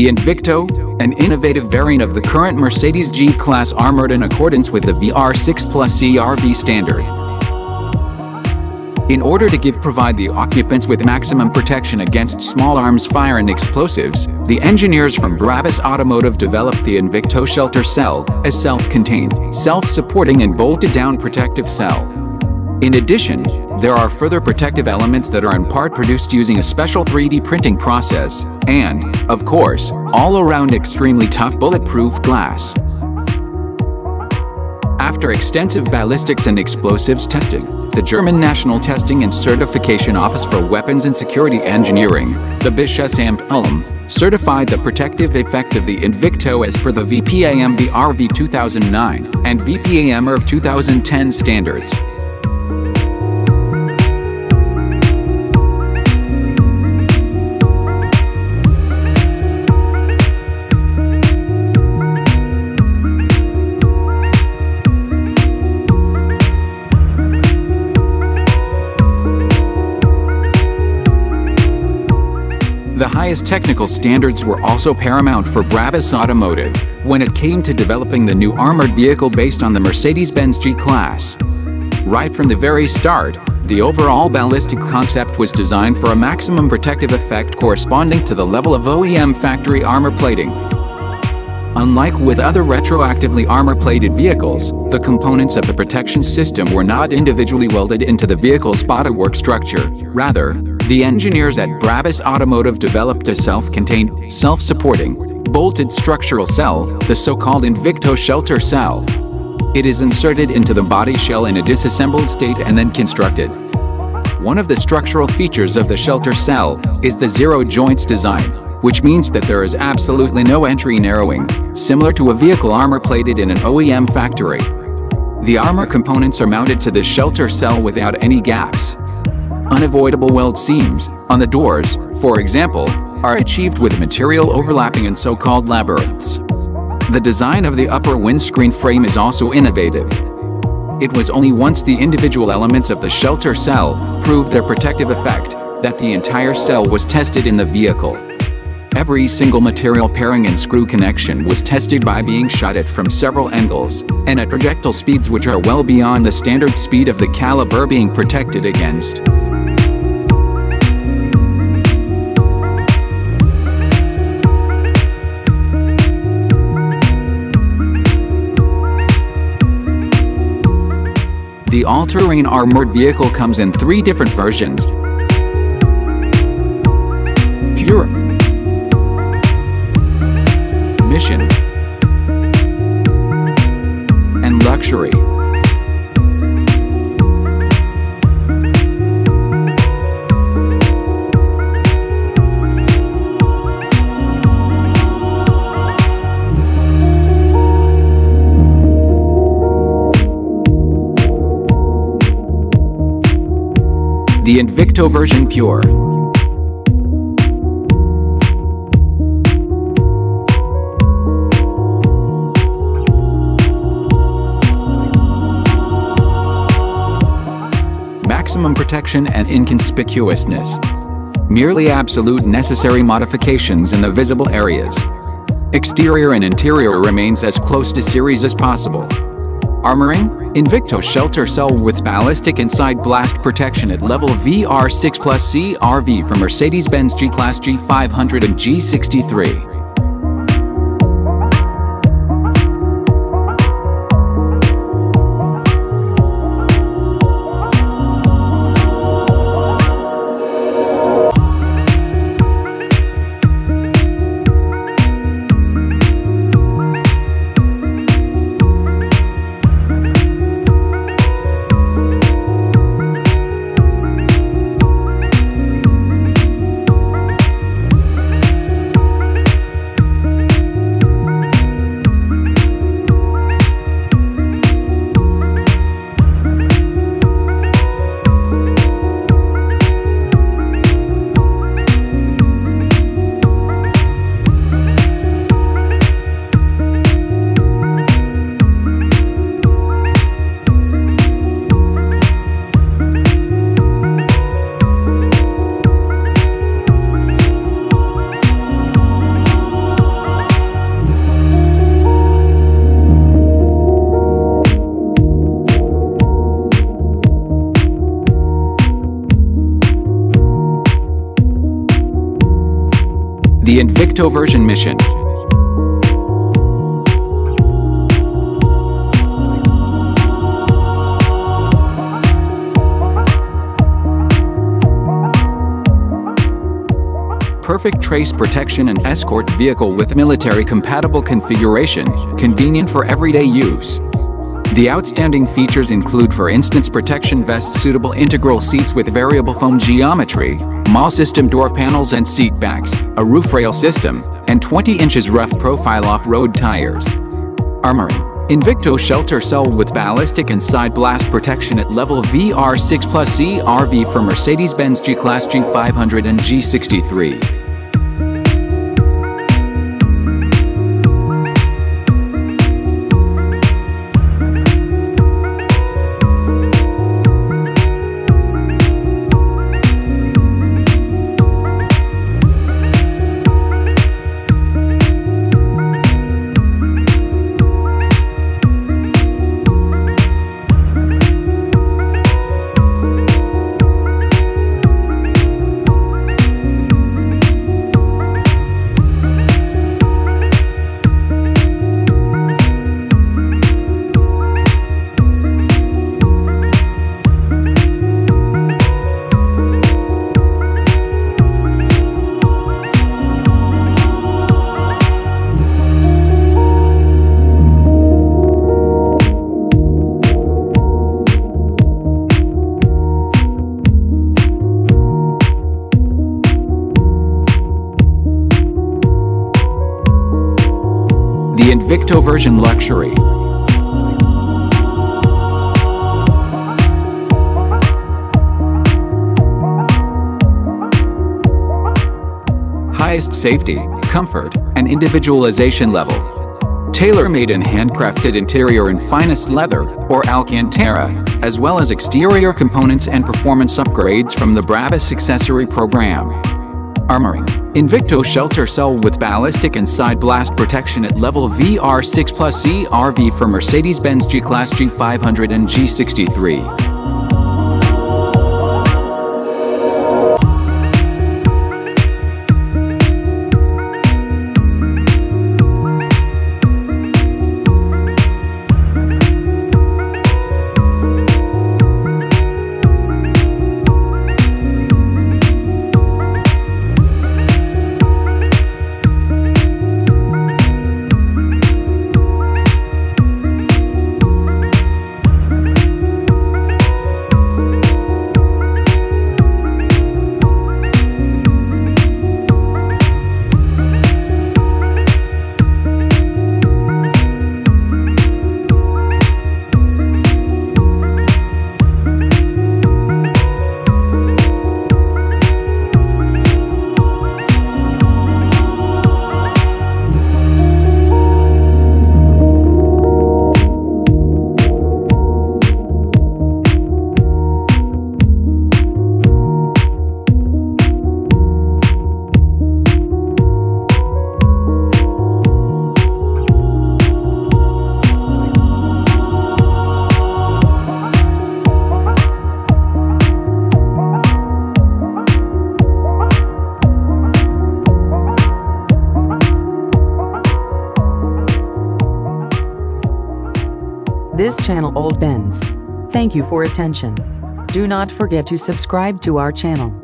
The INVICTO, an innovative variant of the current Mercedes G-Class armored in accordance with the VR6 Plus ERV standard. In order to provide the occupants with maximum protection against small arms fire and explosives, the engineers from Brabus Automotive developed the INVICTO Shelter Cell, a self-contained, self-supporting and bolted-down protective cell. In addition, there are further protective elements that are in part produced using a special 3D printing process, and, of course, all-around extremely tough bulletproof glass. After extensive ballistics and explosives testing, the German National Testing and Certification Office for Weapons and Security Engineering, the Beschussamt Ulm, certified the protective effect of the INVICTO as per the VPAM BRV 2009 and VPAM ERV 2010 standards. The highest technical standards were also paramount for Brabus Automotive when it came to developing the new armored vehicle based on the Mercedes-Benz G-Class. Right from the very start, the overall ballistic concept was designed for a maximum protective effect corresponding to the level of OEM factory armor plating. Unlike with other retroactively armor-plated vehicles, the components of the protection system were not individually welded into the vehicle's bodywork structure. Rather, the engineers at Brabus Automotive developed a self-contained, self-supporting, bolted structural cell, the so-called INVICTO Shelter Cell. It is inserted into the body shell in a disassembled state and then constructed. One of the structural features of the shelter cell is the zero joints design, which means that there is absolutely no entry narrowing, similar to a vehicle armor plated in an OEM factory. The armor components are mounted to the shelter cell without any gaps. Unavoidable weld seams on the doors, for example, are achieved with material overlapping in so-called labyrinths. The design of the upper windscreen frame is also innovative. It was only once the individual elements of the shelter cell proved their protective effect that the entire cell was tested in the vehicle. Every single material pairing and screw connection was tested by being shot at from several angles, and at projectile speeds which are well beyond the standard speed of the caliber being protected against. The all-terrain armored vehicle comes in 3 different versions: Pure, Mission, and Luxury. The INVICTO version Pure. Maximum protection and inconspicuousness. Merely absolute necessary modifications in the visible areas. Exterior and interior remains as close to series as possible. Armoring: INVICTO Shelter Cell with ballistic inside blast protection at level VR6 Plus ERV from Mercedes-Benz G-Class G500 and G63. The INVICTO version mission. Perfect trace protection and escort vehicle with military-compatible configuration, convenient for everyday use. The outstanding features include, for instance, protection vests, suitable integral seats with variable foam geometry, MAW system door panels and seat backs, a roof rail system, and 20 inches rough profile off-road tires. Armoring. INVICTO Shelter Cell with ballistic and side blast protection at level VR6 Plus ERV for Mercedes-Benz G-Class G500 and G63. The INVICTO version luxury. Highest safety, comfort, and individualization level. Tailor-made and handcrafted interior in finest leather or Alcantara, as well as exterior components and performance upgrades from the Brabus accessory program. Armoring. INVICTO Shelter Cell with ballistic and side blast protection at level VR6 Plus ERV for Mercedes-Benz G-Class G500 and G63. This channel OldBenz. Thank you for attention. Do not forget to subscribe to our channel.